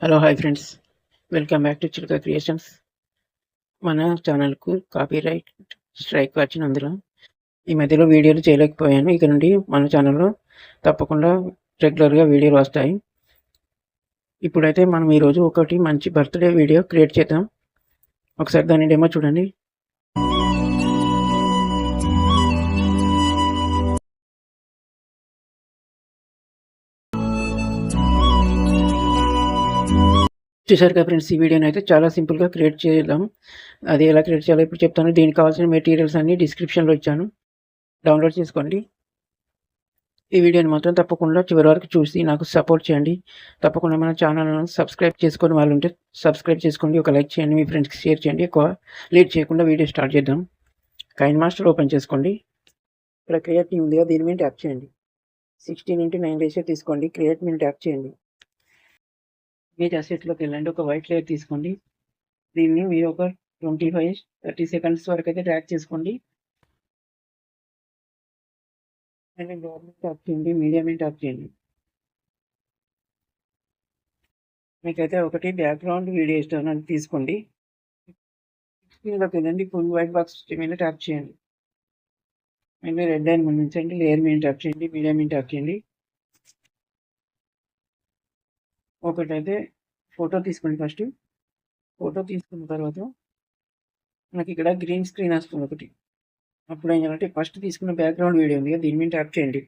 Hello hi friends, welcome back to చిలుక creations. మన ఛానల్కు కాపీరైట్ స్ట్రైక్ వచ్చినందున ఈ మధ్యలో వీడియోలు చేయలేకపోయాను. ఇక నుండి మన ఛానల్లో తప్పకుండా రెగ్యులర్గా వీడియోలు వస్తాయి. ఇప్పుడైతే మనం ఈరోజు ఒకటి మంచి బర్త్డే వీడియో క్రియేట్ చేద్దాం. ఒకసారి దాని డెమో చూడండి. చూసారు కదా ఫ్రెండ్స్, ఈ వీడియోని అయితే చాలా సింపుల్గా క్రియేట్ చేద్దాం. అది ఎలా క్రియేట్ చేయాలో ఇప్పుడు చెప్తాను. దీనికి కావాల్సిన మెటీరియల్స్ అన్ని డిస్క్రిప్షన్లో ఇచ్చాను, డౌన్లోడ్ చేసుకోండి. ఈ వీడియోని మాత్రం తప్పకుండా చివరి వరకు చూసి నాకు సపోర్ట్ చేయండి. తప్పకుండా మన ఛానల్ను సబ్స్క్రైబ్ చేసుకొని వాళ్ళు ఉంటే సబ్స్క్రైబ్ చేసుకోండి, ఒక లైక్ చేయండి, మీ ఫ్రెండ్స్కి షేర్ చేయండి. ఎక్కువ లేట్ చేయకుండా వీడియో స్టార్ట్ చేద్దాం. కైన్ మాస్టర్ ఓపెన్ చేసుకోండి. ఇక్కడ క్రియేట్ న్యూ ఉందిగా, దీని మీద ట్యాప్ చేయండి. 16:9 రేషియో తీసుకోండి. క్రియేట్ మీద ట్యాప్ చేయండి. ఇమేజ్ అసెట్లోకి వెళ్ళండి. ఒక వైట్ లేయర్ తీసుకోండి. దీన్ని మీరు ఒక 25-30 సెకండ్స్ వరకు అయితే ట్రాక్ చేసుకోండి. గవర్నమెంట్ ట్యాప్ చేయండి, మీడియా మీద ట్యాప్ చేయండి. మీకైతే ఒకటి బ్యాక్గ్రౌండ్ వీడియో ఇస్తాను, తీసుకోండి. స్క్రీన్లోకి వెళ్ళండి. ఫుల్ వైట్ బాక్స్ మీద ట్యాప్ చేయండి. మళ్ళీ రెడ్ లైన్ ముందుంచండి. లేయర్ మీద ట్యాప్ చేయండి, మీడియా మీద ట్యాప్ చేయండి. ఒకటైతే ఫోటో తీసుకోండి. ఫస్ట్ ఫోటో తీసుకున్న తర్వాత నాకు ఇక్కడ గ్రీన్ స్క్రీన్ వస్తుంది ఒకటి. అప్పుడు ఏం చేయాలంటే ఫస్ట్ తీసుకున్న బ్యాక్గ్రౌండ్ వీడియో ఉంది, దీని మీద ట్యాప్ చేయండి.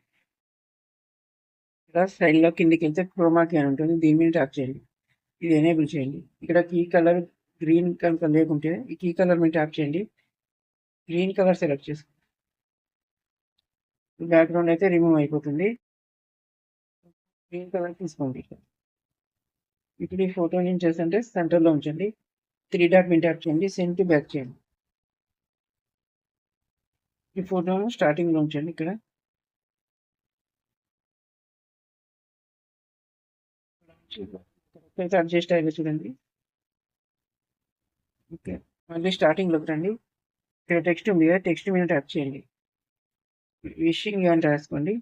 ఇక్కడ సైడ్లో కిందికి వెళ్తే క్రోమాకి అని ఉంటుంది, దీని మీద ట్యాప్ చేయండి. ఇది ఎనేబుల్ చేయండి. ఇక్కడ కీ కలర్ గ్రీన్ కలర్ లేకుంటే ఈ కీ కలర్ మీద ట్యాప్ చేయండి. గ్రీన్ కలర్ సెలెక్ట్ చేసుకోండి. బ్యాక్గ్రౌండ్ అయితే రిమూవ్ అయిపోతుంది. గ్రీన్ కలర్ తీసుకోండి. ఇప్పుడు ఈ ఫోటో ఏం చేస్తుంటే సెంటర్లో ఉంచండి. 3 డాట్ మీద ట్యాప్ చేయండి. సెండ్ టు బ్యాక్ చేయండి. ఈ ఫోటోను స్టార్టింగ్లో ఉంచండి. ఇక్కడ అయితే అడ్జస్ట్ అయ్యేది చూడండి. ఓకే, మళ్ళీ స్టార్టింగ్లోకి రండి. ఇక్కడ టెక్స్ట్ ఉంది కదా, టెక్స్ట్ మీద ట్యాప్ చేయండి. విషింగ్ అని రాసుకోండి.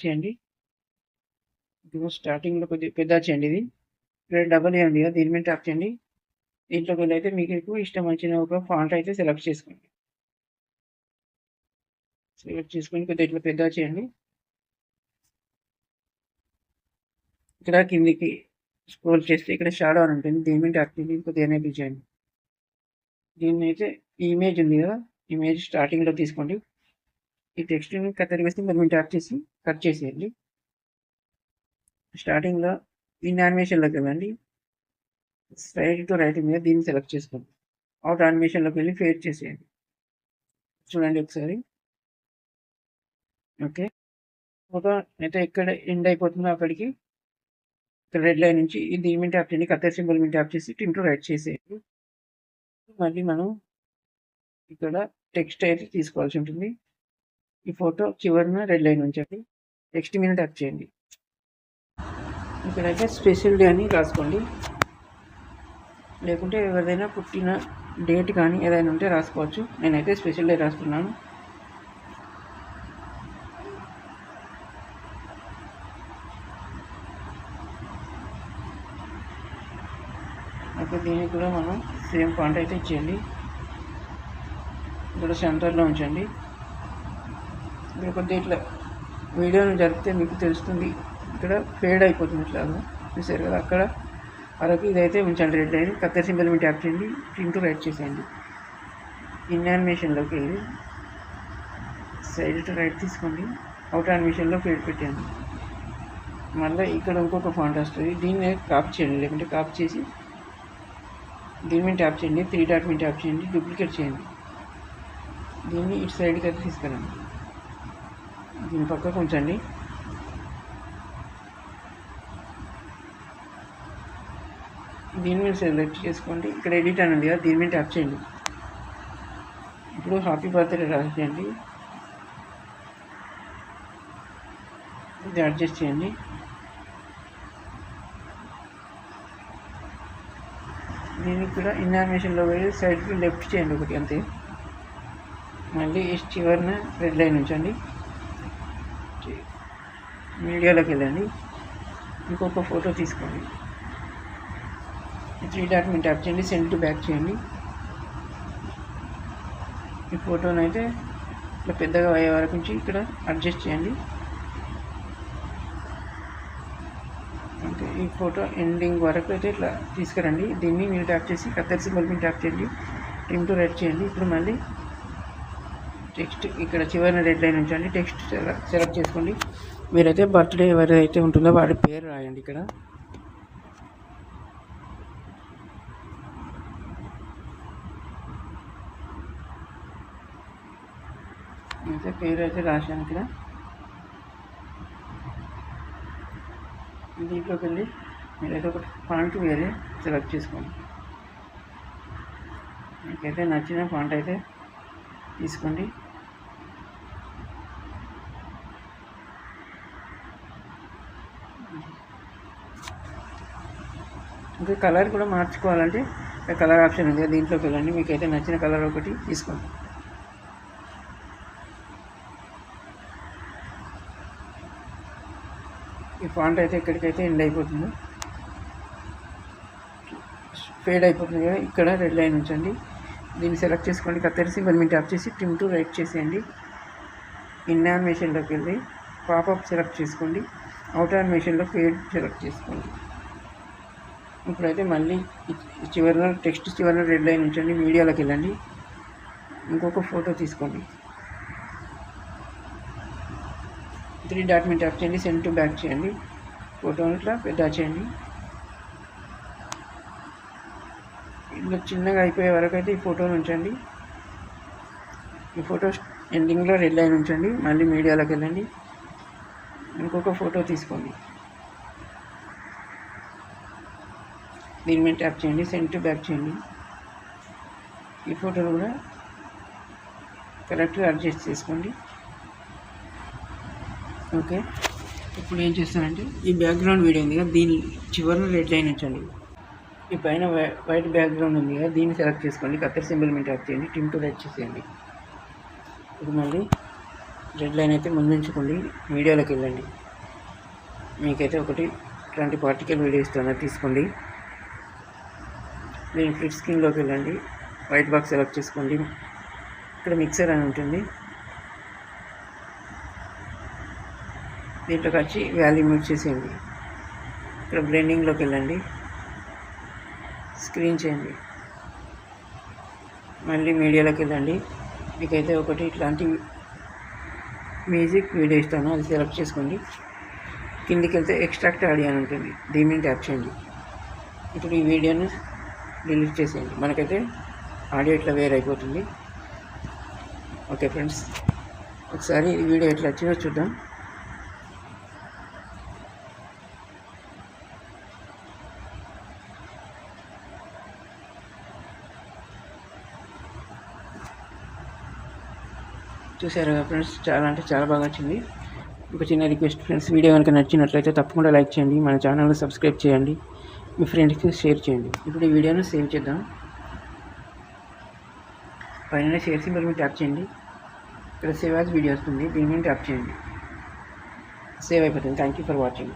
చేయండి. ఇది స్టార్టింగ్లో కొద్దిగా పెద్ద చేయండి. ఇది ఇక్కడ డబల్ ఏ ఉంది కదా, దీని మీద ట్యాప్ చేయండి. దీంట్లోకి వెళ్ళి అయితే మీకు ఇష్టం వచ్చిన ఒక ఫాంట్ అయితే సెలెక్ట్ చేసుకోండి. సెలెక్ట్ చేసుకొని కొద్దిగా ఇట్లా పెద్ద చేయండి. ఇక్కడ కిందికి స్క్రోల్ చేస్తే ఇక్కడ షాడో అని ఉంటుంది, దీని మీద ట్యాప్ చేయండి. కొద్దిగా ఎనేబుల్ చేయండి. దీన్ని అయితే ఈ ఇమేజ్ ఉంది కదా, ఇమేజ్ స్టార్టింగ్లో తీసుకోండి. ఈ టెక్స్ట్ని కత్తెర వేసి మీరు ట్యాప్ చేసి కట్ చేసేయండి. స్టార్టింగ్లో ఇన్ యానిమేషన్లోకి వెళ్ళండి. స్ట్రైట్ టు రైట్ మీద దీన్ని సెలెక్ట్ చేసుకోండి. అవుట్ యానిమేషన్లోకి వెళ్ళి ఫేడ్ చేసేయండి. చూడండి ఒకసారి. ఓకే, ఫోటో అయితే ఎక్కడ ఎండ్ అయిపోతుందో అక్కడికి ఇక్కడ రెడ్ లైన్ నుంచి దీని మీద ట్యాప్ చేయండి. కత్తెర సింబల్ మీద ట్యాప్ చేసి టిన్ టు రైట్ చేసేయండి. మళ్ళీ మనం ఇక్కడ టెక్స్ట్ అయితే తీసుకోవాల్సి ఉంటుంది. ఈ ఫోటో చివరిన రెడ్ లైన్ ఉంచండి. టెక్స్ట్ మీద ట్యాప్ చేయండి. ఇక్కడైతే స్పెషల్ డే అని రాసుకోండి, లేకుంటే ఎవరిదైనా పుట్టిన డేట్ కానీ ఏదైనా ఉంటే రాసుకోవచ్చు. నేనైతే స్పెషల్ డే రాస్తున్నాను. అయితే దీనికి కూడా మనం సేమ్ ఫాంట్ అయితే ఇచ్చేయండి. ఇక్కడ సెంటర్లో ఉంచండి. ఇక్కడ కొద్దిగా ఇట్లా వీడియోని జరిపితే మీకు తెలుస్తుంది, ఇక్కడ ఫేడ్ అయిపోతుంది ఇట్లా చూసారు కదా. అక్కడ వరకు ఇదైతే ఉంచండి. రెడ్ లైన్ కత్తెర సింబల్ మీద ట్యాప్ చేయండి. ప్రింట్ రైట్ చేసేయండి. ఇన్ యానిమేషన్లోకి వెళ్ళి సైడ్ టు రైట్ తీసుకోండి. అవుట్ యానిమేషన్లో ఫేడ్ పెట్టండి. మళ్ళీ ఇక్కడ ఇంకొక ఫాంట్ వస్తుంది, దీన్ని కాపీ చేయండి, లేకుంటే కాపీ చేసి దీని మీద ట్యాప్ చేయండి. 3 డాట్ మీద ట్యాప్ చేయండి, డూప్లికేట్ చేయండి. దీన్ని ఇటు సైడ్కి అయితే తీసుకెళ్ళండి. దీని పక్కకు ఉంచండి. దీని మీద సెలెక్ట్ చేసుకోండి. ఇక్కడ ఎడిట్ అని ఉంది కదా, దీని మీద ట్యాప్ చేయండి. ఇప్పుడు హ్యాపీ బర్త్డే రాసేయండి. ఇది అడ్జస్ట్ చేయండి. దీనికి కూడా ఇన్ఫర్మేషన్లో వెళ్ళి సైడ్కి లెఫ్ట్ చేయండి ఒకటి, అంతే. మళ్ళీ చివరిన రెడ్ లైన్ ఉంచండి. మీడియాలోకి వెళ్ళండి, ఇంకొక ఫోటో తీసుకోండి. 3 డాట్ మీద ట్యాప్ చేయండి, సెండ్ టు బ్యాక్ చేయండి. ఈ ఫోటోని అయితే ఇట్లా పెద్దగా అయ్యే వరకు నుంచి ఇక్కడ అడ్జస్ట్ చేయండి. ఓకే, ఈ ఫోటో ఎండింగ్ వరకు అయితే ఇట్లా తీసుకురండి. దీన్ని మీరు ట్యాప్ చేసి కత్తెర సింబల్ మీద ట్యాప్ చేయండి, ట్రిమ్ టు రైట్ చేయండి. ఇప్పుడు మళ్ళీ టెక్స్ట్ ఇక్కడ చివరిన రెడ్ లైన్ ఉంచండి, టెక్స్ట్ సెలెక్ట్ చేసుకోండి. మీరైతే బర్త్డే ఎవరైతే ఉంటుందో వాడి పేరు రాయండి. ఇక్కడ అయితే పేరు అయితే రాశాను. ఇక్కడ దీంట్లోకి వెళ్ళి మీరైతే ఒక ఫాంట్ వేరే సెలెక్ట్ చేసుకోండి. మీకైతే నచ్చిన ఫాంట్ అయితే తీసుకోండి. ఇంకా కలర్ కూడా మార్చుకోవాలంటే కలర్ ఆప్షన్ ఉంది, దీంట్లోకి వెళ్ళండి. మీకైతే నచ్చిన కలర్ ఒకటి తీసుకోండి. ఈ ఫాంట్ అయితే ఇక్కడికైతే ఎండ్ అయిపోతుంది, ఫేడ్ అయిపోతుంది కదా. ఇక్కడ రెడ్ లైన్ ఉంచండి, దీన్ని సెలెక్ట్ చేసుకోండి. కత్తెర సింబల్ మీద ట్యాప్ చేసి ట్రిమ్ టు రైట్ చేసేయండి. ఇన్ యానిమేషన్లోకి వెళ్ళి పాపప్ సెలెక్ట్ చేసుకోండి. అవుట్ యానిమేషన్లో ఫేడ్ సెలెక్ట్ చేసుకోండి. ఇప్పుడైతే మళ్ళీ చివరిన టెక్స్ట్ చివరిన రెడ్ లైన్ ఉంచండి, మీడియాలోకి వెళ్ళండి, ఇంకొక ఫోటో తీసుకోండి. 3 డాట్ మీద ట్యాప్ చేయండి, సెండ్ టు బ్యాక్ చేయండి. ఫోటోని ఇట్లా పెద్ద చేయండి. ఇలా చిన్నగా అయిపోయే వరకు అయితే ఈ ఫోటోని ఉంచండి. ఈ ఫోటో ఎండింగ్లో రెడ్ లైన్ ఉంచండి, మళ్ళీ మీడియాలోకి వెళ్ళండి, ఇంకొక ఫోటో తీసుకోండి. దీని మీద ట్యాప్ చేయండి, సెండ్ టు బ్యాక్ చేయండి. ఈ ఫోటోను కూడా కరెక్ట్గా అడ్జస్ట్ చేసుకోండి. ఓకే, ఇప్పుడు ఏం చేస్తానంటే ఈ బ్యాక్గ్రౌండ్ వీడియో ఉంది కదా, దీని చివరిన రెడ్ లైన్ ఉంచండి. ఈ పైన వైట్ బ్యాక్గ్రౌండ్ ఉంది కదా, దీన్ని సెలెక్ట్ చేసుకోండి. కత్తెర సింబల్ మీద ట్యాప్ చేయండి, ట్రిమ్ టు రైట్ చేసేయండి. ఇప్పుడు మళ్ళీ రెడ్ లైన్ అయితే ముందుంచుకోండి, మీడియాలోకి వెళ్ళండి. మీకైతే ఒకటి ఇట్లాంటి పార్టికల్ వీడియో ఇస్తాను, తీసుకోండి. దీని ఫ్లిట్ స్క్రీన్లోకి వెళ్ళండి, వైట్ బాక్స్ సెలెక్ట్ చేసుకోండి. ఇక్కడ మిక్సర్ అని ఉంటుంది, దీంట్లోకి వచ్చి వాల్యూమ్ మ్యూట్ చేసేయండి. ఇక్కడ బ్లెండింగ్లోకి వెళ్ళండి, స్క్రీన్ చేయండి, మళ్ళీ మీడియాలోకి వెళ్ళండి. మీకైతే ఒకటి ఇట్లాంటి మ్యూజిక్ వీడియో ఇస్తాను, అది సెలెక్ట్ చేసుకోండి. కిందికి వెళ్తే ఎక్స్ట్రాక్ట్ ఆడియో అని ఉంటుంది, దీని మీద ట్యాప్ చేయండి. ఇప్పుడు ఈ వీడియోని డిలీట్ చేసేయండి, మనకైతే ఆడియో ఇట్లా వేరే అయిపోతుంది. ఓకే ఫ్రెండ్స్, ఒకసారి ఈ వీడియో ఎట్లా వచ్చిందో చూద్దాం. చూసారు కదా ఫ్రెండ్స్, చాలా అంటే చాలా బాగా వచ్చింది. ఒక చిన్న రిక్వెస్ట్ ఫ్రెండ్స్, వీడియో కనుక నచ్చినట్లయితే తప్పకుండా లైక్ చేయండి, మన ఛానల్ని సబ్స్క్రైబ్ చేయండి, మీ ఫ్రెండ్స్కి షేర్ చేయండి. ఇప్పుడు ఈ వీడియోను సేవ్ చేద్దాం. పైన షేర్ సింబల్ మీద ట్యాప్ చేయండి, ఇక్కడ సేవ్ యాజ్ వీడియో వస్తుంది, దీని మీద ట్యాప్ చేయండి, సేవ్ అయిపోతుంది. Thank you for watching.